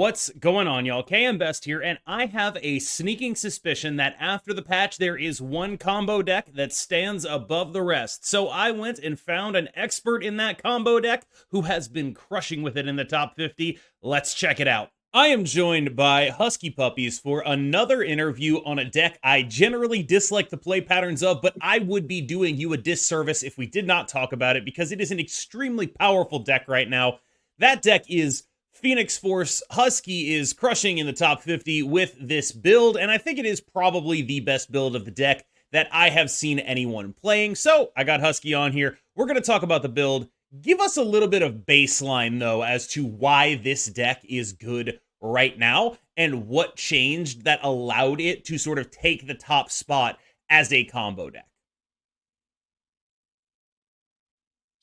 What's going on, y'all? KM Best here, and I have a sneaking suspicion that after the patch, there is one combo deck that stands above the rest. So I went and found an expert in that combo deck who has been crushing with it in the top 50. Let's check it out. I am joined by HuskyPuppies for another interview on a deck I generally dislike the play patterns of, but I would be doing you a disservice if we did not talk about it because it is an extremely powerful deck right now. That deck is Phoenix Force. Husky is crushing in the top 50 with this build, and I think it is probably the best build of the deck that I have seen anyone playing. So I got Husky on here. We're going to talk about the build. Give us a little bit of baseline, though, as to why this deck is good right now and what changed that allowed it to sort of take the top spot as a combo deck.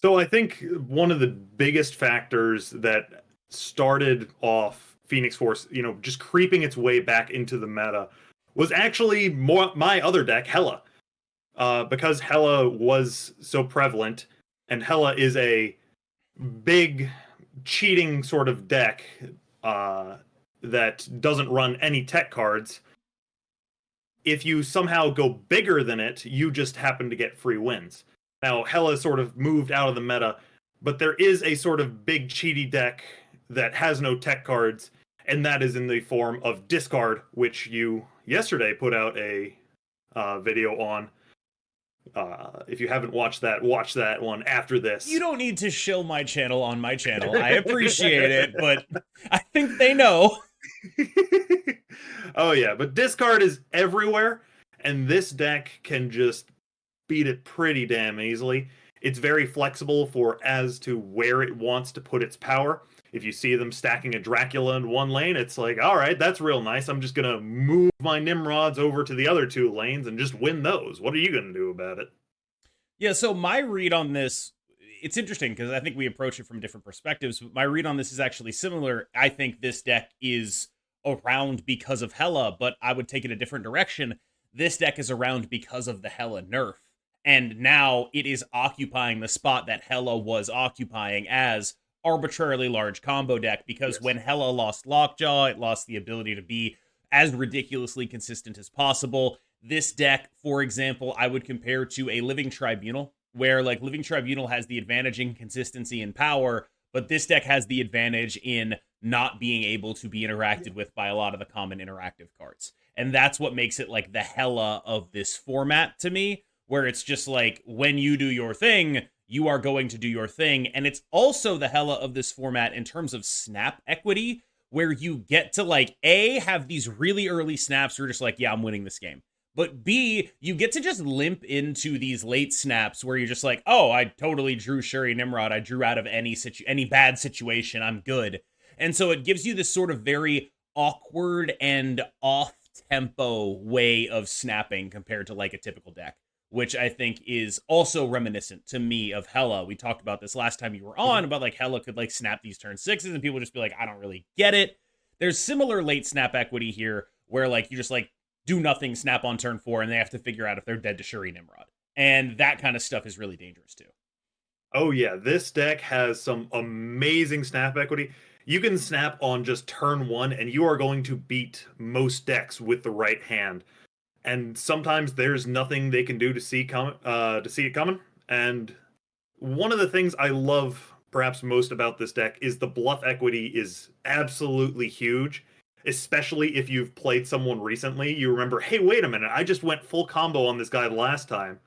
So I think one of the biggest factors that started off Phoenix Force, just creeping its way back into the meta was actually my other deck, Hela. Because Hela was so prevalent, and Hela is a big cheating sort of deck that doesn't run any tech cards. If you somehow go bigger than it, you just happen to get free wins. Now, Hela sort of moved out of the meta, but there is a sort of big cheaty deck that has no tech cards, and that is in the form of Discard, which you yesterday put out a video on. If you haven't watched that, watch that one after this. You don't need to shill my channel on my channel. I appreciate it, but I think they know. Oh yeah, but Discard is everywhere, and this deck can just beat it pretty damn easily. It's very flexible as to where it wants to put its power. If you see them stacking a Dracula in one lane, it's like, all right, that's real nice. I'm just going to move my Nimrods over to the other two lanes and just win those. What are you going to do about it? Yeah, so my read on this, it's interesting because I think we approach it from different perspectives. But my read on this is actually similar. I think this deck is around because of Hela, but I would take it a different direction. This deck is around because of the Hela nerf. And now it is occupying the spot that Hela was occupying as arbitrarily large combo deck, because when Hela lost Lockjaw, it lost the ability to be as ridiculously consistent as possible. This deck, for example, I would compare to a Living Tribunal, where like Living Tribunal has the advantage in consistency and power, but this deck has the advantage in not being able to be interacted with by a lot of the common interactive cards. And that's what makes it like the Hela of this format to me, where it's just like, when you do your thing, you are going to do your thing. And it's also the Hela of this format in terms of snap equity, where you get to like, A, have these really early snaps where you're just like, yeah, I'm winning this game. But B, you get to just limp into these late snaps where you're just like, oh, I totally drew Shuri Nimrod. I drew out of any bad situation. I'm good. And so it gives you this sort of very awkward and off-tempo way of snapping compared to like a typical deck, which I think is also reminiscent to me of Hela. We talked about this last time you were on about like Hela could like snap these turn sixes and people just be like, I don't really get it. There's similar late snap equity here where like you just like do nothing, snap on turn 4, and they have to figure out if they're dead to Shuri Nimrod. And that kind of stuff is really dangerous too. Oh yeah, this deck has some amazing snap equity. You can snap on just turn 1 and you are going to beat most decks with the right hand. And sometimes there's nothing they can do to see it coming. And one of the things I love perhaps most about this deck is the bluff equity is absolutely huge, especially if you've played someone recently. You remember, hey, wait a minute, I just went full combo on this guy last time.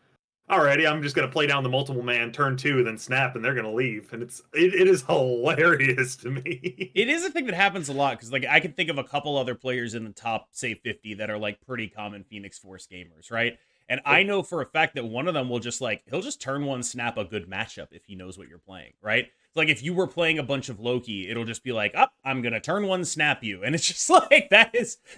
Alrighty, I'm just going to play down the multiple man turn 2, then snap, and they're going to leave. And it is hilarious to me. It is a thing that happens a lot, because like I can think of a couple other players in the top, say, 50 that are like pretty common Phoenix Force gamers, right? And I know for a fact that one of them will just like, he'll just turn 1 snap a good matchup if he knows what you're playing, right? It's like if you were playing a bunch of Loki, it'll just be like, I'm going to turn 1 snap you. And it's just like,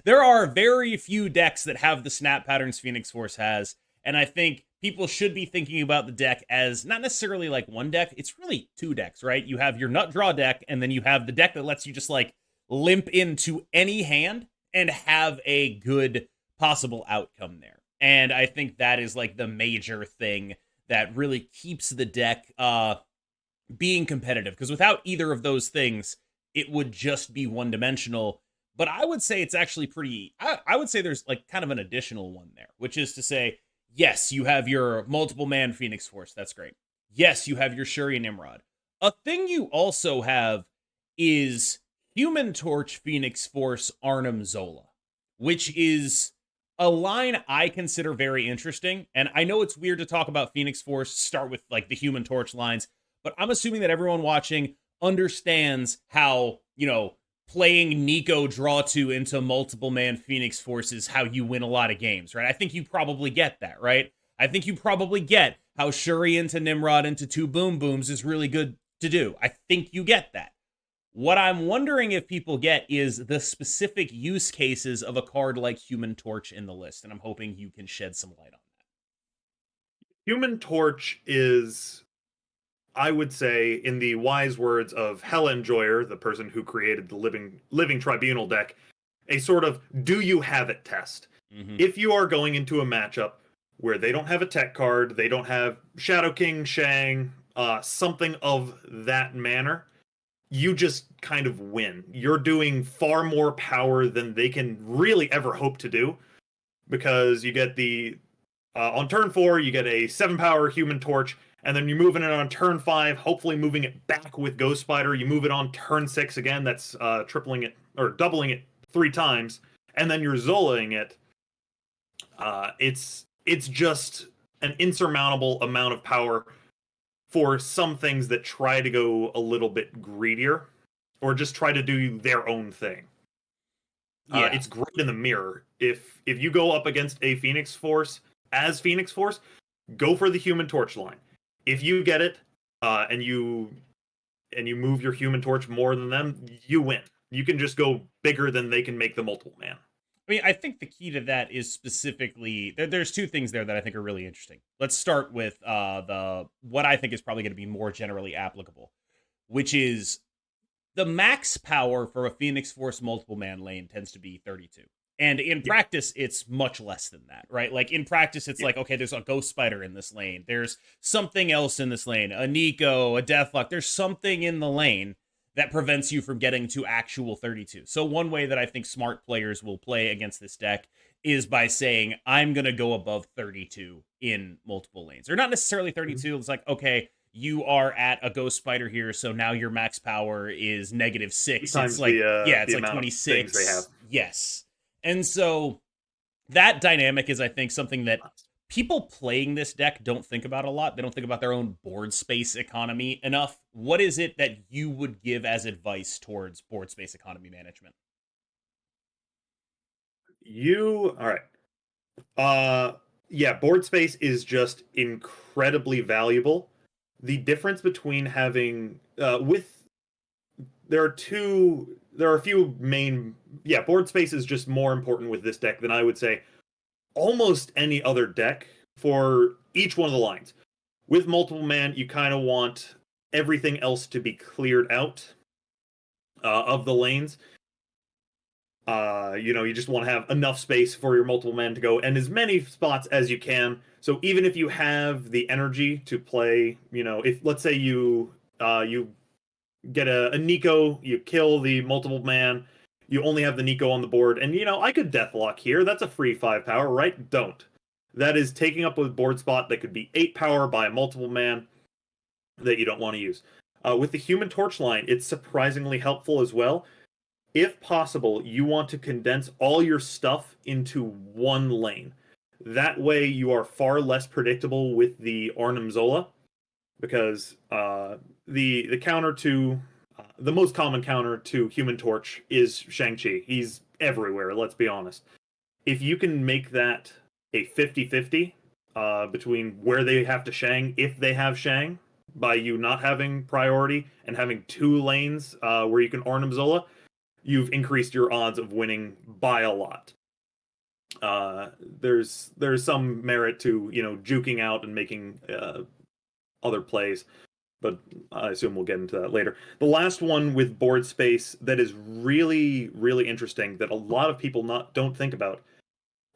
there are very few decks that have the snap patterns Phoenix Force has. And I think people should be thinking about the deck as not necessarily like one deck. It's really 2 decks, right? You have your nut draw deck, and then you have the deck that lets you just like limp into any hand and have a good possible outcome there. And I think that is like the major thing that really keeps the deck being competitive. Because without either of those things, it would just be one dimensional. But I would say it's actually pretty. I would say there's like kind of an additional one there, which is to say, yes, you have your multiple man Phoenix Force. That's great. Yes, you have your Shuri and Nimrod. A thing you also have is Human Torch Phoenix Force Arnim Zola, which is a line I consider very interesting. And I know it's weird to talk about Phoenix Force, start with like the Human Torch lines, but I'm assuming that everyone watching understands how, playing Nico draw two into multiple man Phoenix Force is how you win a lot of games, right? I think you probably get that, right? I think you probably get how Shuri into Nimrod into two Boom Booms is really good to do. I think you get that. What I'm wondering if people get is the specific use cases of a card like Human Torch in the list, and I'm hoping you can shed some light on that. Human Torch is, I would say, in the wise words of Hela Enjoyer, the person who created the Living Tribunal deck, a sort of do you have it test. Mm-hmm. If you are going into a matchup where they don't have a tech card, they don't have Shadow King, Shang, something of that manner, you just kind of win. You're doing far more power than they can really ever hope to do, because you get on turn 4, you get a 7 power Human Torch, and then you're moving it on turn 5, hopefully moving it back with Ghost Spider. You move it on turn 6 again, that's tripling it, or doubling it 3 times, and then you're Zolaing it. It's just an insurmountable amount of power for some things that try to go a little bit greedier, or just try to do their own thing. Yeah. It's great in the mirror. If you go up against a Phoenix Force as Phoenix Force, go for the Human Torch line. If you get it, and you move your Human Torch more than them, you win. You can just go bigger than they can make the multiple man. I mean, I think the key to that is specifically there's 2 things there that I think are really interesting. Let's start with what I think is probably going to be more generally applicable, which is the max power for a Phoenix Force multiple man lane tends to be 32. And in practice, it's much less than that, right? Like in practice, it's like, okay, there's a Ghost Spider in this lane. There's something else in this lane, a Nico, a Deathlock. There's something in the lane that prevents you from getting to actual 32. So one way that I think smart players will play against this deck is by saying, I'm going to go above 32 in multiple lanes. Or not necessarily 32. Mm-hmm. It's like, okay, you are at a Ghost Spider here, so now your max power is -6. It's like, it's like 26. They have. Yes. And so that dynamic is, I think, something that people playing this deck don't think about a lot. They don't think about their own board space economy enough. What is it that you would give as advice towards board space economy management? All right. Board space is just incredibly valuable. The difference between having there are a few main board space is just more important with this deck than I would say almost any other deck for each one of the lines. With multiple man, you kind of want everything else to be cleared out of the lanes. You just want to have enough space for your multiple man to go, and as many spots as you can. So even if you have the energy to play, if let's say you get a Nico, you kill the multiple man, you only have the Nico on the board, and I could Deathlock here. That's a free 5 power, right? Don't. That is taking up a board spot that could be 8 power by a multiple man that you don't want to use. With the Human Torch line, it's surprisingly helpful as well. If possible, you want to condense all your stuff into one lane. That way you are far less predictable with the Arnim Zola, because the counter to the most common counter to Human Torch is Shang-Chi. He's everywhere, let's be honest. If you can make that a 50-50 between where they have to Shang, if they have Shang, by you not having priority and having 2 lanes where you can Arnim Zola, you've increased your odds of winning by a lot. There's some merit to juking out and making other plays, but I assume we'll get into that later. The last one with board space that is really, really interesting that a lot of people don't think about,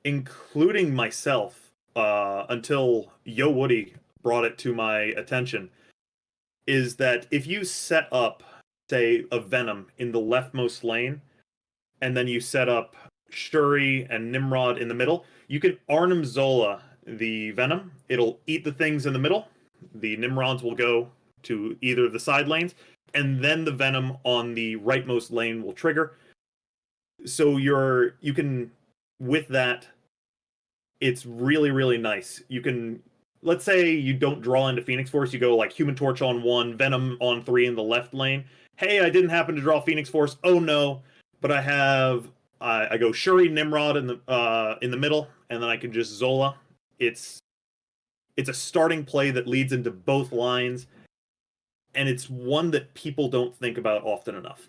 including myself, until Yo Woody brought it to my attention, is that if you set up say, a Venom in the leftmost lane, and then you set up Shuri and Nimrod in the middle, you can Arnim Zola the Venom. It'll eat the things in the middle. The Nimrods will go to either of the side lanes, and then the Venom on the rightmost lane will trigger. So you can, with that, it's really, really nice. You can, let's say you don't draw into Phoenix Force, you go like Human Torch on 1, Venom on 3 in the left lane. Hey, I didn't happen to draw Phoenix Force. Oh no, but I have I go Shuri Nimrod in the middle, and then I can just Zola. It's a starting play that leads into both lines, and it's one that people don't think about often enough.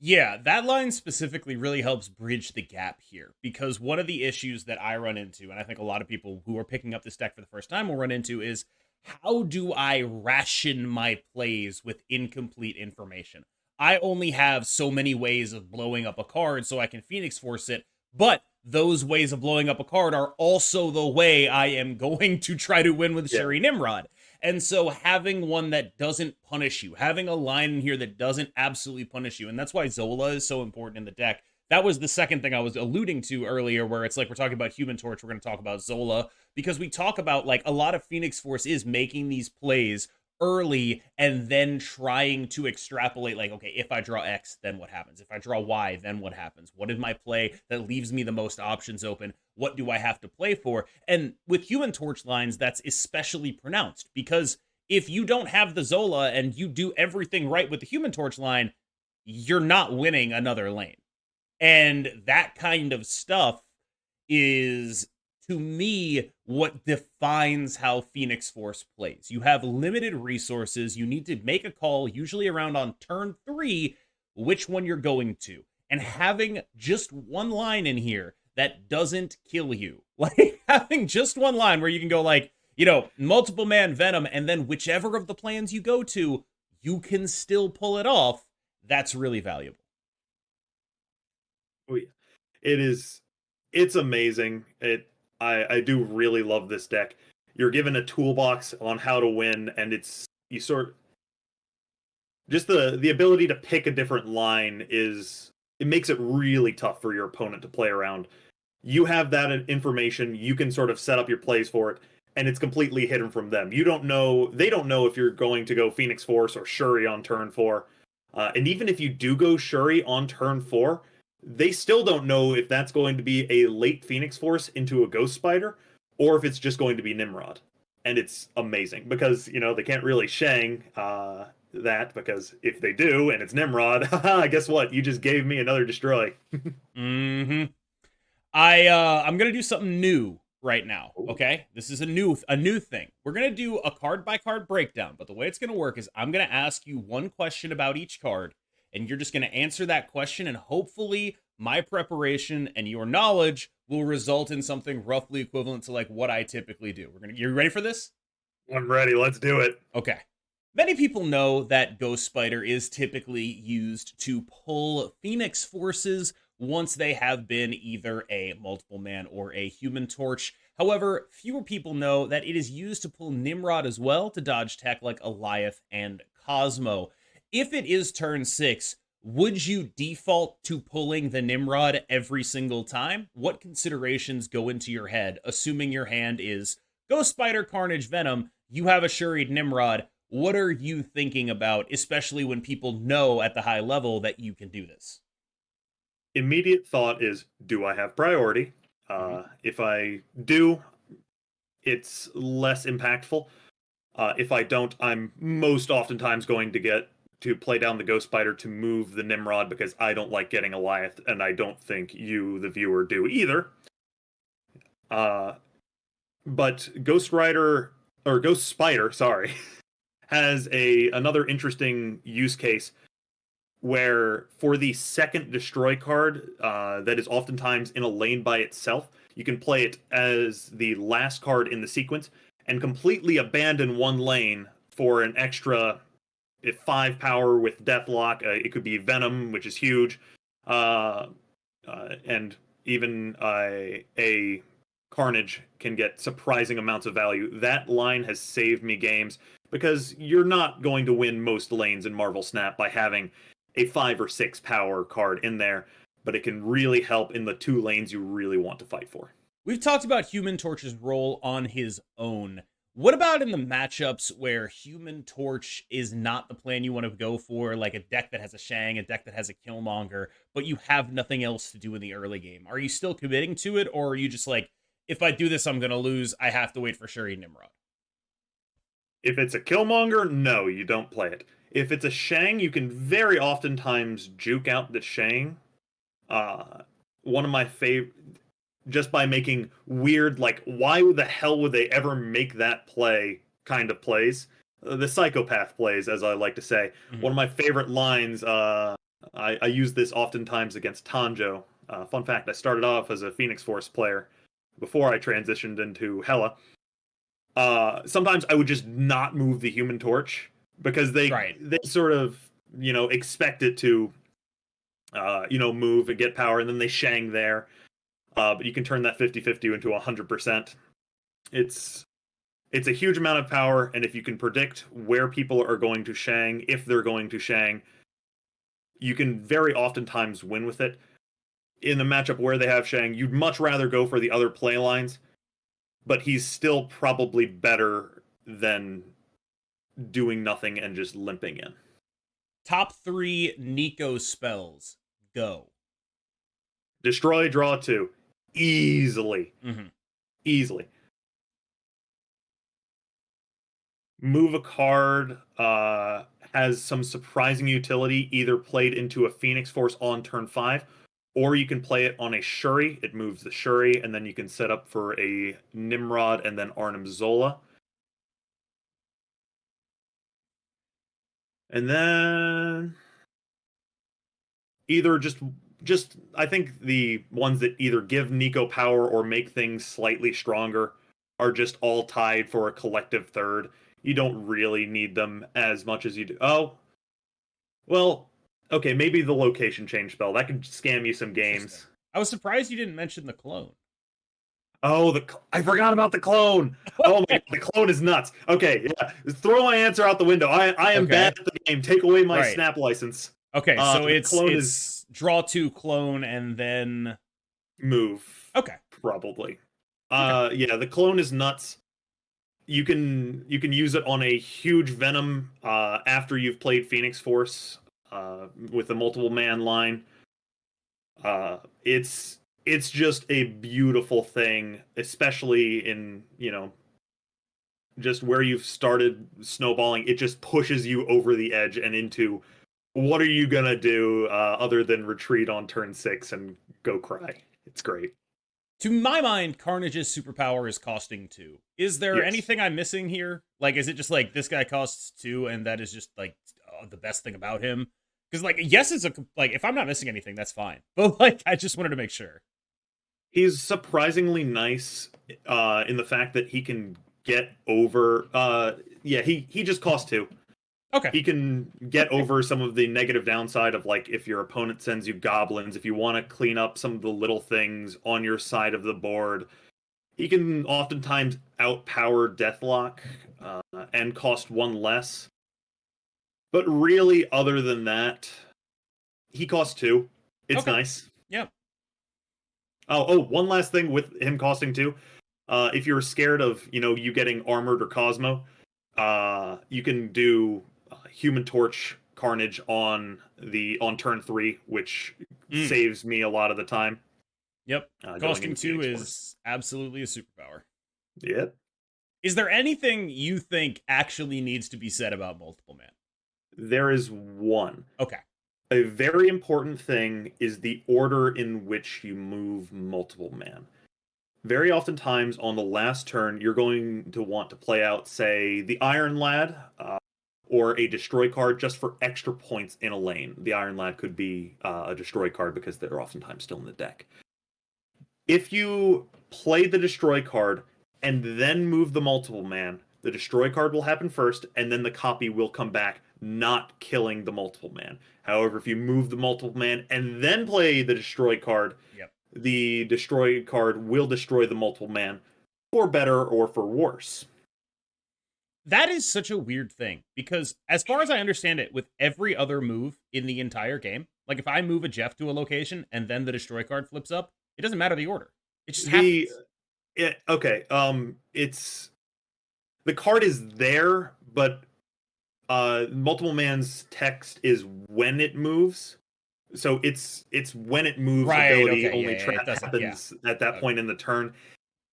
Yeah, that line specifically really helps bridge the gap here, because one of the issues that I run into, and I think a lot of people who are picking up this deck for the first time will run into, is how do I ration my plays with incomplete information? I only have so many ways of blowing up a card so I can Phoenix Force it, but those ways of blowing up a card are also the way I am going to try to win with Shuri Nimrod. And so having one that doesn't punish you, having a line in here that doesn't absolutely punish you, and that's why Zola is so important in the deck. That was the second thing I was alluding to earlier, where it's like we're talking about Human Torch, we're going to talk about Zola, because we talk about like a lot of Phoenix Force is making these plays early and then trying to extrapolate, like, okay, if I draw X, then what happens? If I draw Y, then what happens? What is my play that leaves me the most options open? What do I have to play for? And with Human Torch lines, that's especially pronounced, because if you don't have the Zola and you do everything right with the Human Torch line, you're not winning another lane. And that kind of stuff is, to me, what defines how Phoenix Force plays. You have limited resources. You need to make a call, usually around on turn 3, which one you're going to. And having just one line in here that doesn't kill you. Like, having just one line where you can go like, multiple man Venom, and then whichever of the plans you go to, you can still pull it off. That's really valuable. It's amazing. I do really love this deck. You're given a toolbox on how to win, and just the ability to pick a different line it makes it really tough for your opponent to play around. You have that information, you can sort of set up your plays for it, and it's completely hidden from them. They don't know if you're going to go Phoenix Force or Shuri on turn 4. And even if you do go Shuri on turn 4, they still don't know if that's going to be a late Phoenix Force into a Ghost Spider, or if it's just going to be Nimrod. And it's amazing, because, they can't really Shang that, because if they do, and it's Nimrod, guess what? You just gave me another destroy. Mm-hmm. I'm gonna do something new right now. Okay, this is a new thing. We're gonna do a card by card breakdown, but the way it's gonna work is I'm gonna ask you one question about each card, and you're just gonna answer that question, and hopefully my preparation and your knowledge will result in something roughly equivalent to like what I typically do. You ready for this? I'm ready. Let's do it. Okay. Many people know that Ghost Spider is typically used to pull Phoenix Forces once they have been either a multiple man or a Human Torch. However, fewer people know that it is used to pull Nimrod as well to dodge tech like Alioth and Cosmo. If it is turn 6, would you default to pulling the Nimrod every single time? What considerations go into your head, assuming your hand is Ghost Spider, Carnage, Venom, you have a Shuried Nimrod? What are you thinking about, especially when people know at the high level that you can do this? Immediate thought is, do I have priority? If I do, it's less impactful. If I don't, I'm most oftentimes going to get to play down the Ghost Spider to move the Nimrod, because I don't like getting Alioth, and I don't think you, the viewer, do either. But Ghost Rider, or Ghost Spider, sorry, has another interesting use case, where for the second destroy card that is oftentimes in a lane by itself, you can play it as the last card in the sequence and completely abandon one lane for an extra 5 power with Deathlock. It could be Venom, which is huge, and even a Carnage can get surprising amounts of value. That line has saved me games, because you're not going to win most lanes in Marvel Snap by having a 5 or 6 power card in there, but it can really help in the 2 lanes you really want to fight for. We've talked about Human Torch's role on his own. What about in the matchups where Human Torch is not the plan you want to go for, like a deck that has a Shang, a deck that has a Killmonger, but you have nothing else to do in the early game? Are you still committing to it, or are you just like, if I do this, I'm going to lose. I have to wait for Shuri Nimrod? If it's a Killmonger, no, you don't play it. If it's a Shang, you can very oftentimes juke out the Shang. One of my favorite, just by making weird, like, why the hell would they ever make that play kind of plays? The psychopath plays, as I like to say. Mm-hmm. One of my favorite lines, I use this oftentimes against Tanjo. Fun fact, I started off as a Phoenix Force player before I transitioned into Hela. Sometimes I would just not move the Human Torch because they sort of, expect it to, move and get power, and then they Shang there. But you can turn that 50-50 into 100%. It's a huge amount of power, and if you can predict where people are going to Shang, if they're going to Shang, you can very oftentimes win with it. In the matchup where they have Shang, you'd much rather go for the other play lines, but he's still probably better than doing nothing and just limping in. Top 3 Nico spells. Go. Destroy, draw 2. Easily. Mm-hmm. Easily. Move a card has some surprising utility, either played into a Phoenix Force on turn 5, or you can play it on a Shuri. It moves the Shuri, and then you can set up for a Nimrod and then Arnim Zola. And then either just I think the ones that either give Nico power or make things slightly stronger are just all tied for a collective third. You don't really need them as much as you do. Oh, well, okay, maybe the location change spell. That could scam you some games. I was surprised you didn't mention the clone. Oh, I forgot about the clone. Oh my god, the clone is nuts. Okay, yeah. Throw my answer out the window. I am bad at the game. Take away my snap license. Okay, so it's draw 2, clone, and then move. Okay. Probably. Yeah, the clone is nuts. You can use it on a huge Venom after you've played Phoenix Force with the multiple man line. It's just a beautiful thing, especially in, just where you've started snowballing. It just pushes you over the edge and into what are you gonna do other than retreat on turn 6 and go cry. It's great. To my mind, Carnage's superpower is costing 2. Is there anything I'm missing here? Like, is it just like this guy costs 2 and that is just like the best thing about him? Because like, yes, it's if I'm not missing anything, that's fine. But like, I just wanted to make sure. He's surprisingly nice in the fact that he can get over. He just costs 2. Okay. He can get over some of the negative downside of, like, if your opponent sends you goblins, if you want to clean up some of the little things on your side of the board. He can oftentimes outpower Deathlock and cost 1 less. But really, other than that, he costs 2. It's nice. Yeah. Oh, one last thing with him costing 2. If you're scared of, you getting armored or Cosmo, you can do Human Torch Carnage on turn 3, which saves me a lot of the time. Yep. Costing 2 is absolutely a superpower. Yep. Is there anything you think actually needs to be said about multiple man? There is one. Okay. A very important thing is the order in which you move multiple man. Very oftentimes on the last turn, you're going to want to play out, say, the Iron Lad, or a destroy card just for extra points in a lane. The Iron Lad could be a destroy card because they're oftentimes still in the deck. If you play the destroy card and then move the multiple man, the destroy card will happen first, and then the copy will come back, not killing the multiple man. However, if you move the multiple man and then play the destroy card, the destroy card will destroy the multiple man, for better or for worse. That is such a weird thing because, as far as I understand it, with every other move in the entire game, like if I move a Jeff to a location and then the destroy card flips up, it doesn't matter the order. It just The happens. okay, it's the card is there, but multiple man's text is when it moves. So it's when it moves Right. ability Okay. only Yeah. It doesn't. Yeah. happens at that Okay. point in the turn.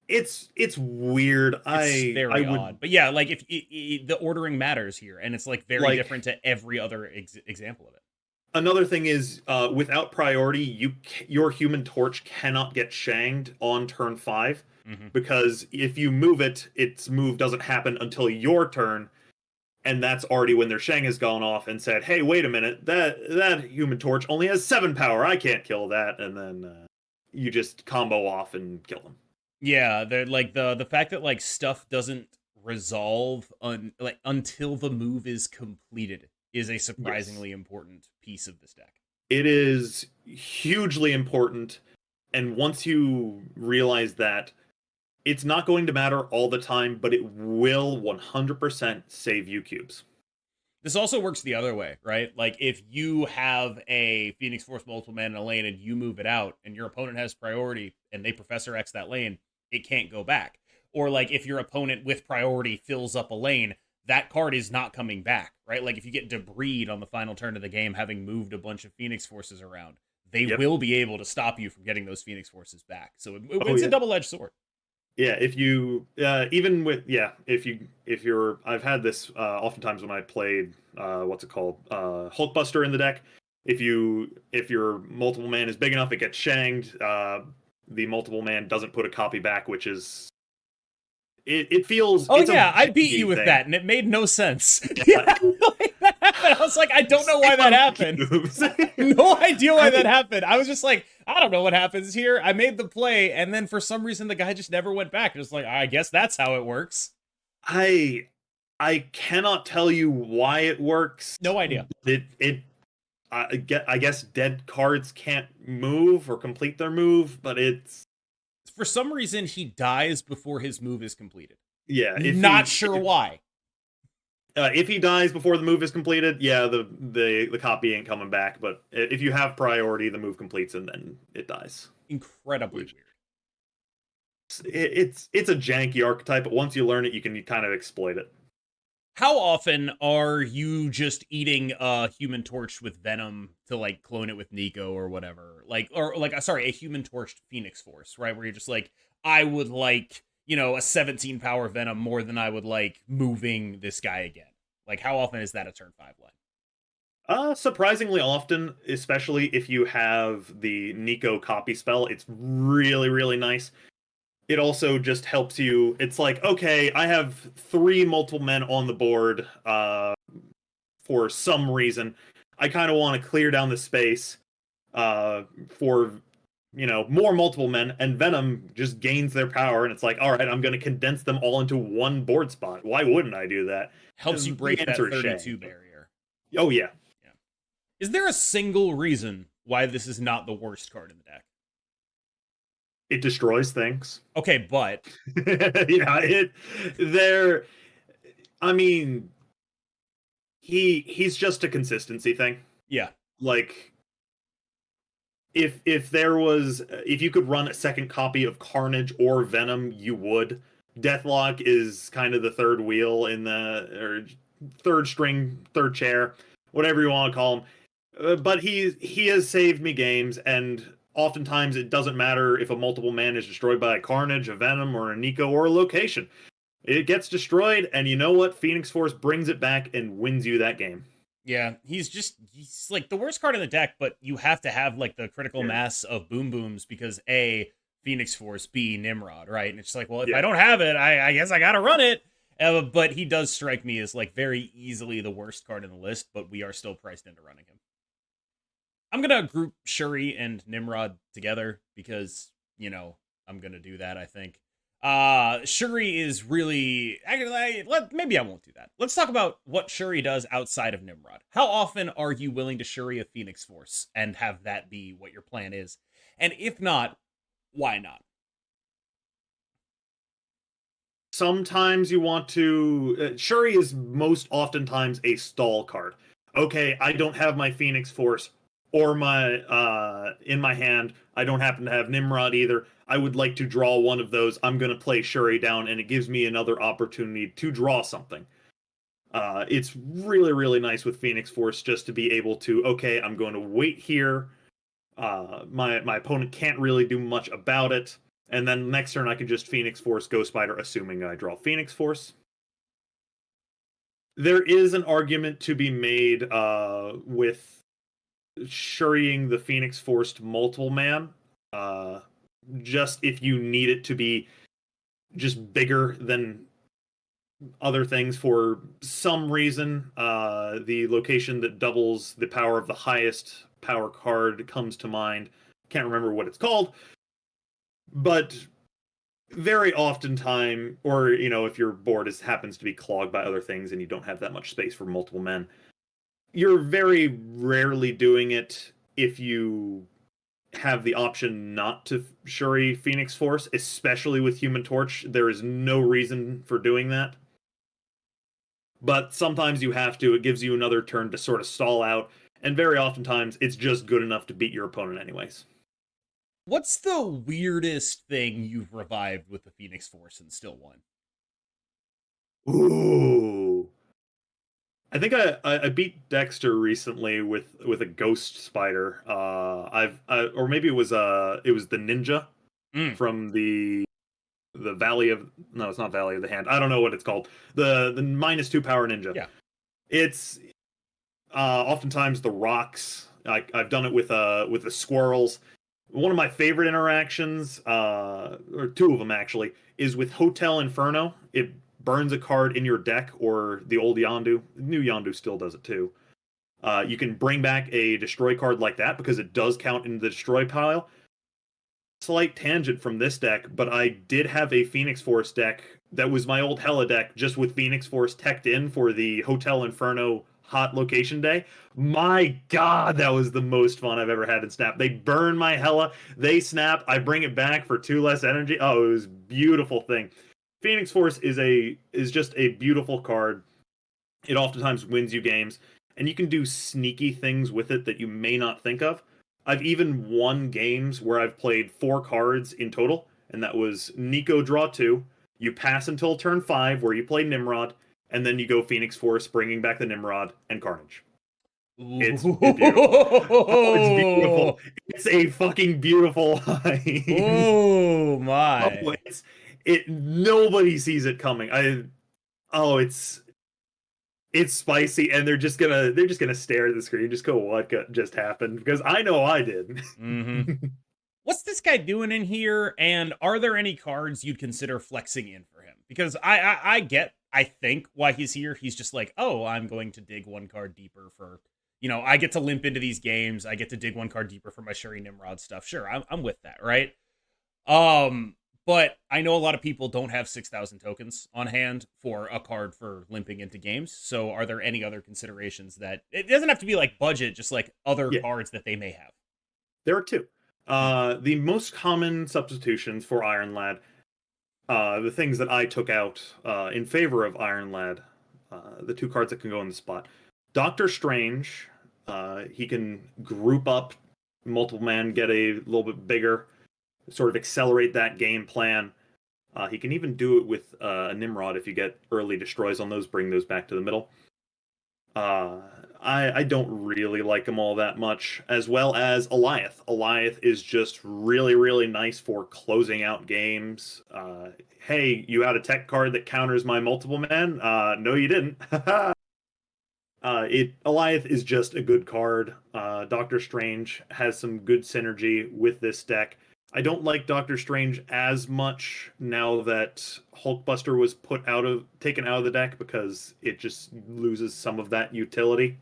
It's weird. It's I very would odd, but yeah, like if the ordering matters here, and it's like very like different to every other example of it. another thing is without priority, your human torch cannot get shanged on turn 5 Hmm. because if you move it, its move doesn't happen until your turn, and that's already when their shang has gone off and said, "Hey, wait a minute, that human torch only has 7 power. I can't kill that," and then you just combo off and kill them. Yeah, they're like the fact that like stuff doesn't resolve until the move is completed is a Yes, surprisingly important piece of this deck. it is hugely important, and once you realize that, it's not going to matter all the time, but it will 100% save you cubes. This also works the other way, right? Like if you have a Phoenix Force multiple man in a lane and you move it out and your opponent has priority and they Professor X that lane, it can't go back. Or like if your opponent with priority fills up a lane, that card is not coming back, right? Like if you get debris on the final turn of the game having moved a bunch of Phoenix Forces around, they Yep. will be able to stop you from getting those Phoenix Forces back. So Oh it's a yeah. double-edged sword. Yeah, if you even with if you're I've had this oftentimes when I played what's it called Hulkbuster in the deck. If your multiple man is big enough, it gets shanged. The multiple man doesn't put a copy back, which is it feels Oh it's a yeah, I beat you janky with thing. that, and it made no sense. Yeah, Yeah, like, that happened. I was like, I don't know why save that on happened. cubes. No idea why that I happened. I was just like, I don't know what happens here. I made the play, and then for some reason, the guy just never went back. Just like, I guess that's how it works. I I cannot tell you why it works. No idea. It I guess dead cards can't move or complete their move, but it's For some reason, he dies before his move is completed. yeah. Not sure why. If he dies before the move is completed, yeah, the copy ain't coming back. But if you have priority, the move completes and then it dies. Incredibly Which weird. it's a janky archetype, but once you learn it, you can kind of exploit it. How often are you just eating a human torch with venom to like clone it with Nico or whatever? Like, or like, sorry, a human torched Phoenix Force, right? Where you're just like, I would like, a 17 power venom more than I would like moving this guy again. Like, how often is that a turn 5 line? Surprisingly often, especially if you have the Nico copy spell, it's really really nice. It also just helps you. It's like, okay, I have 3 multiple men on the board for some reason. I kind of want to clear down the space for more multiple men, and Venom just gains their power, and it's like, all right, I'm going to condense them all into one board spot. Why wouldn't I do that? Helps you And the break that answer is 32 Shang. barrier. Oh yeah, Yeah. Is there a single reason why this is not the worst card in the deck? it destroys things. Okay, but Yeah, it there. I mean, he's just a consistency thing. yeah. Like if you could run a second copy of Carnage or Venom, you would. Deathlock is kind of the third wheel in the or third string, third chair, whatever you want to call him. But he has saved me games, and oftentimes it doesn't matter if a multiple man is destroyed by a Carnage, a Venom, or a Nico, or a location. It gets destroyed, and you know what? Phoenix Force brings it back and wins you that game. Yeah, he's like the worst card in the deck, but you have to have like the critical Yeah. mass of boom booms because A, Phoenix Force, B, Nimrod, right? And it's like, well, if I Yeah. don't have it, I guess I gotta run it. But he does strike me as like very easily the worst card in the list, but we are still priced into running him. I'm gonna group Shuri and Nimrod together because, I'm gonna do that, I think. Shuri is really maybe I won't do that. Let's talk about what Shuri does outside of Nimrod. How often are you willing to Shuri a Phoenix Force and have that be what your plan is? And if not, why not? sometimes you want to. Shuri is most oftentimes a stall card. Okay, I don't have my Phoenix Force or my in my hand. I don't happen to have Nimrod either. I would like to draw one of those. I'm going to play Shuri down, and it gives me another opportunity to draw something. It's really, really nice with Phoenix Force just to be able to, okay, I'm going to wait here. My opponent can't really do much about it. And then next turn I can just Phoenix Force Ghost Spider, assuming I draw Phoenix Force. There is an argument to be made with Shuriing the Phoenix Force to multiple man. Just if you need it to be just bigger than other things for some reason. The location that doubles the power of the highest power card comes to mind. Can't remember what it's called. But very often time, or if your board happens to be clogged by other things and you don't have that much space for multiple men, you're very rarely doing it if you have the option not to Shuri Phoenix Force, especially with Human Torch. There is no reason for doing that. But sometimes you have to. It gives you another turn to sort of stall out, and very oftentimes it's just good enough to beat your opponent anyways. What's the weirdest thing you've revived with the Phoenix Force and still won? Ooh. I think I beat Dexter recently with a ghost spider. Or maybe it was the ninja from the Valley of, no, it's not Valley of the Hand. I don't know what it's called. The -2 power ninja. Yeah. It's oftentimes the rocks. I've done it with the squirrels. One of my favorite interactions, or two of them actually, is with Hotel Inferno. It burns a card in your deck, or the old Yondu. New Yondu still does it too. You can bring back a destroy card like that because it does count in the destroy pile. Slight tangent from this deck, but I did have a Phoenix Force deck that was my old Hela deck, just with Phoenix Force teched in for the Hotel Inferno hot location day. My god, that was the most fun I've ever had in Snap. They burn my Hela, they snap, I bring it back for 2 less energy. Oh, it was a beautiful thing. Phoenix Force is just a beautiful card. It oftentimes wins you games, and you can do sneaky things with it that you may not think of. I've even won games where I've played 4 cards in total, and that was Nico draw 2, you pass until turn 5 where you play Nimrod, and then you go Phoenix Force, bringing back the Nimrod and Carnage. It's beautiful. Oh, it's beautiful. It's a fucking beautiful line. Oh my! Oh, nobody sees it coming. It's spicy, and they're just gonna stare at the screen, just go, "What just happened?" Because I know I did. Mm-hmm. What's this guy doing in here? And are there any cards you'd consider flexing in for him? Because I think why he's here. He's just like, oh, I'm going to dig 1 card deeper for, I get to limp into these games. I get to dig 1 card deeper for my Shuri Nimrod stuff. Sure, I'm with that, right? But I know a lot of people don't have 6,000 tokens on hand for a card for limping into games. So are there any other considerations that it doesn't have to be like budget, just like other cards that they may have? There are 2. The most common substitutions for Iron Lad, the things that I took out in favor of Iron Lad, the 2 cards that can go in the spot. Doctor Strange, he can group up multiple man, get a little bit bigger, sort of accelerate that game plan. He can even do it with a Nimrod if you get early destroys on those, bring those back to the middle. I don't really like them all that much, as well as Eliath. Eliath is just really, really nice for closing out games. Hey, you had a tech card that counters my multiple man? No, you didn't. Eliath is just a good card. Doctor Strange has some good synergy with this deck. I don't like Doctor Strange as much now that Hulkbuster was taken out of the deck, because it just loses some of that utility.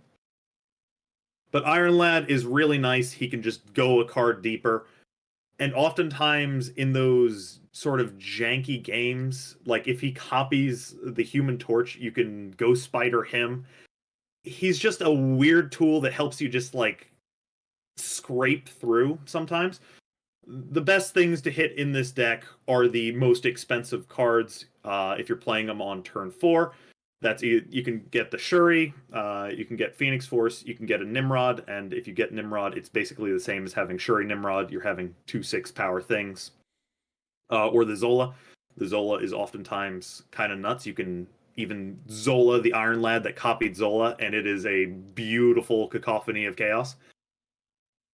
But Iron Lad is really nice. He can just go a card deeper. And oftentimes in those sort of janky games, like if he copies the Human Torch, you can go Spider him. He's just a weird tool that helps you just like scrape through sometimes. The best things to hit in this deck are the most expensive cards. If you're playing them on turn 4, you can get the Shuri, you can get Phoenix Force, you can get a Nimrod, and if you get Nimrod, it's basically the same as having Shuri Nimrod. You're having 2/6 power things. Or the Zola. The Zola is oftentimes kind of nuts. You can even Zola the Iron Lad that copied Zola, and it is a beautiful cacophony of chaos.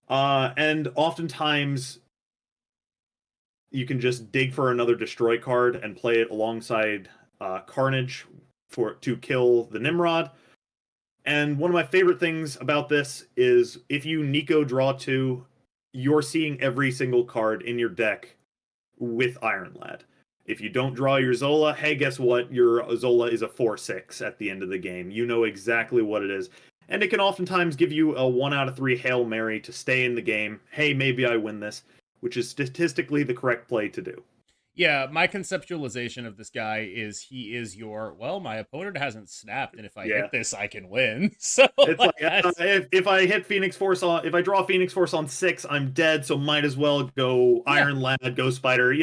And oftentimes you can just dig for another destroy card and play it alongside Carnage to kill the Nimrod. And one of my favorite things about this is if you Nico draw 2, you're seeing every single card in your deck with Iron Lad. If you don't draw your Zola, hey, guess what? Your Zola is a 4/6 at the end of the game. You know exactly what it is. And it can oftentimes give you a 1 out of 3 Hail Mary to stay in the game. Hey, maybe I win this, which is statistically the correct play to do. Yeah, my conceptualization of this guy is he is my opponent hasn't snapped, and if I hit this, I can win. So it's like if I hit Phoenix Force if I draw Phoenix Force on 6, I'm dead, so might as well go Iron Lad, go Spider.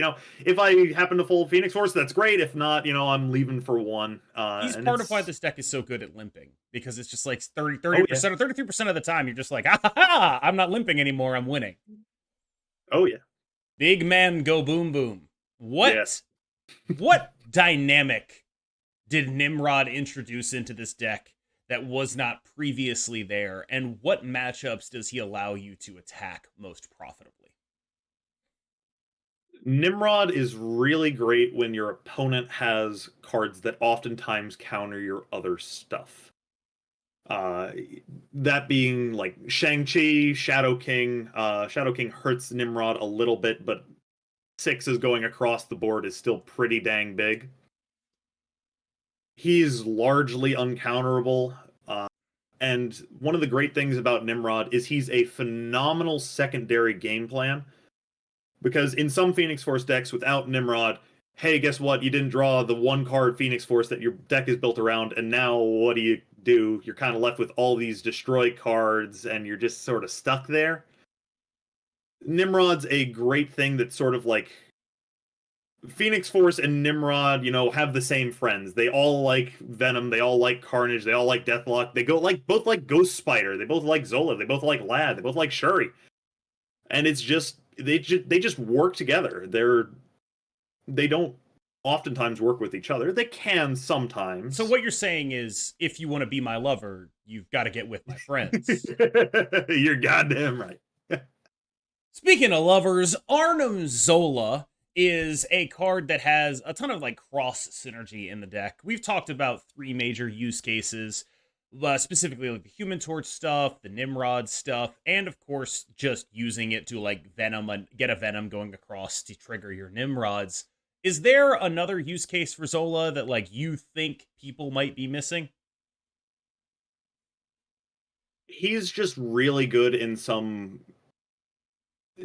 If I happen to fold Phoenix Force, that's great. If not, I'm leaving for 1. He's part of why this deck is so good at limping, because it's just like 30% or 33% of the time, you're just like, I'm not limping anymore, I'm winning. Oh, yeah. Big man go boom boom. What dynamic did Nimrod introduce into this deck that was not previously there, and what matchups does he allow you to attack most profitably? Nimrod is really great when your opponent has cards that oftentimes counter your other stuff. That being like Shang-Chi, Shadow King. Shadow King hurts Nimrod a little bit, but 6 is going across the board is still pretty dang big. He's largely uncounterable. And one of the great things about Nimrod is he's a phenomenal secondary game plan. Because in some Phoenix Force decks without Nimrod, hey, guess what? You didn't draw the 1-card Phoenix Force that your deck is built around, and now what do? You're kind of left with all these destroy cards, and you're just sort of stuck there. Nimrod's a great thing that's sort of like Phoenix Force and Nimrod, have the same friends. They all like Venom, they all like Carnage, they all like Deathlock. They both like Ghost Spider, they both like Zola, they both like Lad, they both like Shuri. And it's just they just work together. They don't oftentimes work with each other. They can sometimes. So what you're saying is, if you want to be my lover, you've got to get with my friends. You're goddamn right. Speaking of lovers, Arnim Zola is a card that has a ton of cross synergy in the deck. We've talked about 3 major use cases, specifically like the Human Torch stuff, the Nimrod stuff, and of course just using it to Venom and get a Venom going across to trigger your Nimrods. Is there another use case for Zola that you think people might be missing? He's just really good in some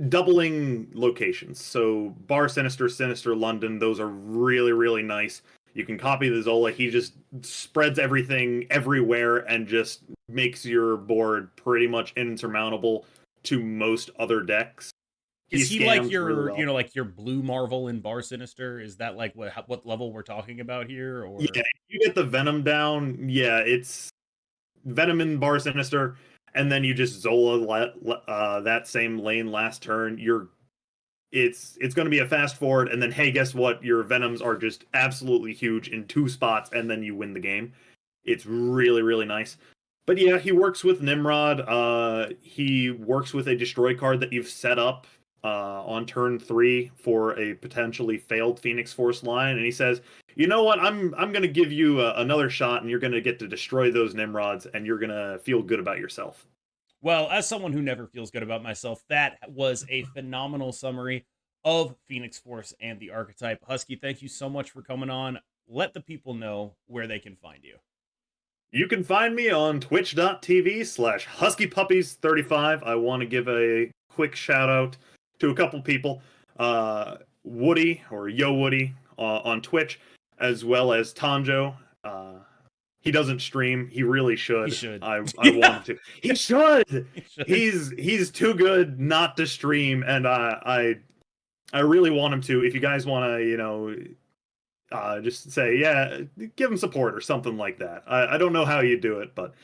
doubling locations. So Bar Sinister, Sinister London, those are really, really nice. You can copy the Zola. He just spreads everything everywhere and just makes your board pretty much insurmountable to most other decks. Is he like your, your blue Marvel in Bar Sinister? Is that what level we're talking about here? Or yeah, if you get the Venom down, yeah, it's Venom in Bar Sinister, and then you just Zola that same lane last turn. It's going to be a fast forward, and then hey, guess what? Your Venoms are just absolutely huge in 2 spots, and then you win the game. It's really, really nice. But yeah, he works with Nimrod. He works with a destroy card that you've set up on turn 3 for a potentially failed Phoenix Force line, and he says, "You know what? I'm going to give you another shot, and you're going to get to destroy those Nimrods, and you're going to feel good about yourself." Well, as someone who never feels good about myself, that was a phenomenal summary of Phoenix Force and the archetype. Husky, thank you so much for coming on. Let the people know where they can find you. You can find me on twitch.tv/HuskyPuppies35. I want to give a quick shout out to a couple people. Woody, or Yo Woody, on Twitch, as well as Tanjo. He doesn't stream. He really should. He should. I want him to. He should. He should. He's too good not to stream, and I really want him to. If you guys want to, just say, yeah, give him support or something like that. I don't know how you do it, but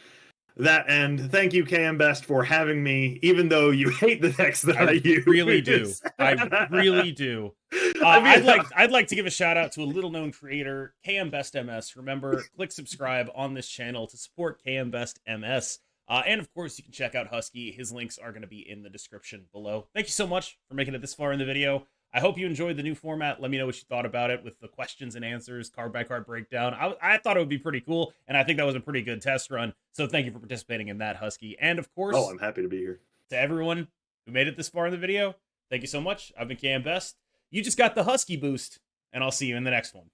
that, and thank you, KM Best, for having me, even though you hate the decks that I use. Really do. I really do. I'd like to give a shout out to a little known creator, KM Best MS. Remember, click subscribe on this channel to support KM Best MS. And of course, you can check out Husky. His links are going to be in the description below. Thank you so much for making it this far in the video. I hope you enjoyed the new format. Let me know what you thought about it with the questions and answers, card by card breakdown. I thought it would be pretty cool, and I think that was a pretty good test run. So thank you for participating in that, Husky. And of course, I'm happy to be here. To everyone who made it this far in the video, thank you so much. I've been KM Best. You just got the Husky boost, and I'll see you in the next one.